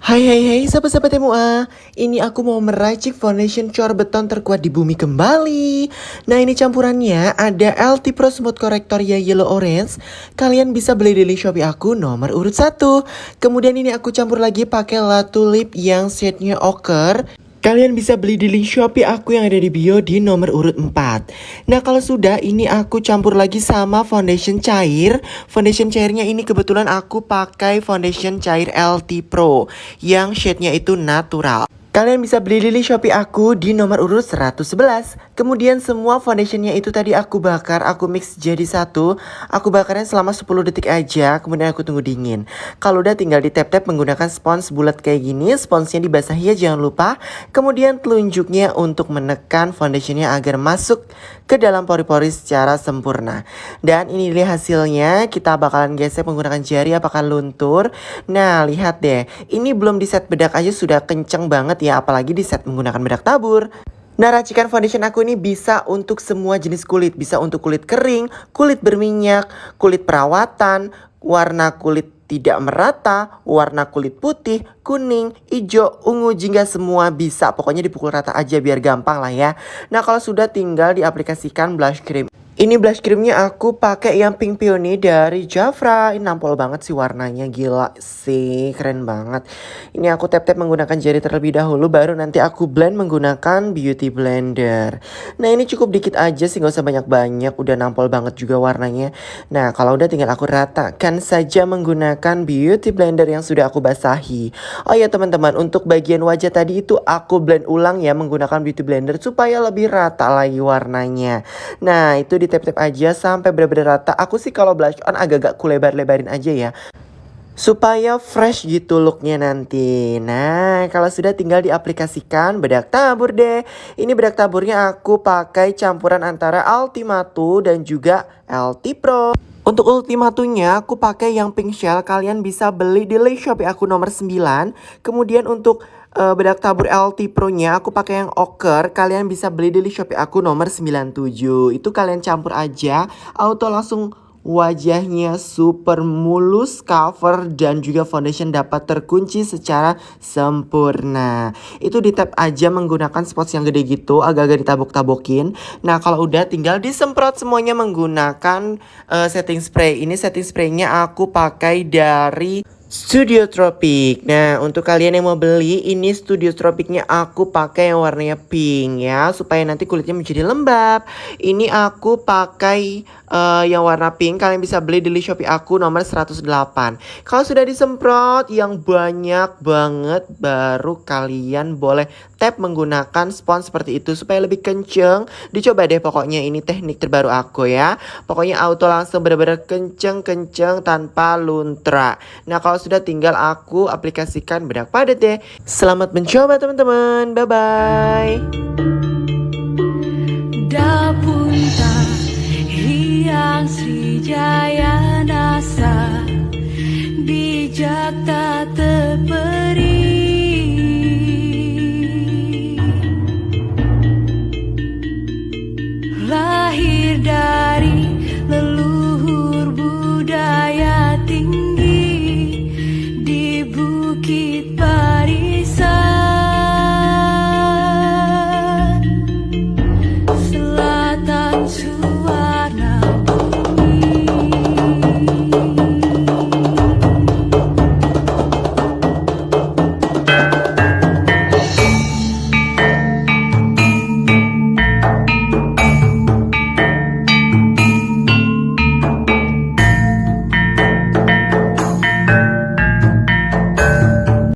Hai sahabat-sahabat MUA. Ini aku mau meracik foundation cor beton terkuat di bumi kembali. Nah, ini campurannya ada LT Pro Smooth Corrector ya Yellow Orange. Kalian bisa beli di link Shopee aku nomor urut 1. Kemudian ini aku campur lagi pakai La Tulip yang shade-nya ochre. Kalian bisa beli di link Shopee aku yang ada di bio di nomor urut 4. Nah, kalau sudah ini aku campur lagi sama foundation cair. Foundation cairnya ini kebetulan aku pakai foundation cair LT Pro yang shade-nya itu natural. Kalian bisa beli di link Shopee aku di nomor urut 111. Kemudian semua foundationnya itu tadi aku bakar, aku mix jadi satu. Aku bakarnya selama 10 detik aja, kemudian aku tunggu dingin. Kalau udah tinggal di tap-tap menggunakan spons bulat kayak gini. Sponsnya dibasahi ya, jangan lupa. Kemudian telunjuknya untuk menekan foundationnya agar masuk ke dalam pori-pori secara sempurna. Dan ini dia hasilnya. Kita bakalan gesek menggunakan jari apakah luntur. Nah, lihat deh. Ini belum di set bedak aja sudah kenceng banget ya, apalagi di set menggunakan bedak tabur. Nah, racikan foundation aku ini bisa untuk semua jenis kulit. Bisa untuk kulit kering, kulit berminyak, kulit perawatan, warna kulit tidak merata, warna kulit putih, kuning, hijau, ungu, jingga semua bisa. Pokoknya dipukul rata aja biar gampang lah ya. Nah, kalau sudah tinggal diaplikasikan blush cream. Ini blush creamnya aku pakai yang Pink Peony dari Jafra. Ini nampol banget sih warnanya, gila sih, keren banget. Ini aku tap-tap menggunakan jari terlebih dahulu, baru nanti aku blend menggunakan beauty blender. Nah, ini cukup dikit aja sih, gak usah banyak-banyak, udah nampol banget juga warnanya. Nah, kalau udah tinggal aku ratakan saja menggunakan beauty blender yang sudah aku basahi. Oh ya teman-teman, untuk bagian wajah tadi itu aku blend ulang ya menggunakan beauty blender supaya lebih rata lagi warnanya. Nah, itu di tap-tap aja sampai benar-benar rata. Aku sih kalau blush on agak-agak kulebar-lebarin aja ya, supaya fresh gitu looknya nanti. Nah, kalau sudah tinggal diaplikasikan bedak tabur deh. Ini bedak taburnya aku pakai campuran antara Ultimato dan juga LT Pro. Untuk Ultimatunya aku pakai yang pink shell. Kalian bisa beli di link Shopee aku nomor 9. Kemudian untuk bedak tabur LT Pro-nya aku pakai yang ochre. Kalian bisa beli di link Shopee aku nomor 97. Itu kalian campur aja, auto langsung wajahnya super mulus, cover dan juga foundation dapat terkunci secara sempurna. Itu di tap aja menggunakan spots yang gede gitu, agak-agak ditabok-tabokin. Nah, kalau udah tinggal disemprot semuanya menggunakan setting spray. Ini setting spraynya aku pakai dari Studio Tropic. Nah, untuk kalian yang mau beli, ini Studio Tropicnya aku pakai yang warnanya pink ya, supaya nanti kulitnya menjadi lembab. Ini aku pakai yang warna pink. Kalian bisa beli di Shopee aku nomor 108. Kalau sudah disemprot yang banyak banget, baru kalian boleh tap menggunakan spons seperti itu supaya lebih kenceng. Dicoba deh pokoknya, ini teknik terbaru aku ya. Pokoknya auto langsung benar-benar kenceng-kenceng tanpa luntra. Nah, kalau sudah tinggal aku aplikasikan bedak padat deh. Selamat mencoba teman-teman. Bye-bye. Dapunta Hyang Srijaya Nasa, bijak tak terperi, lahir dari leluhur budaya tinggi di Bukit Batu.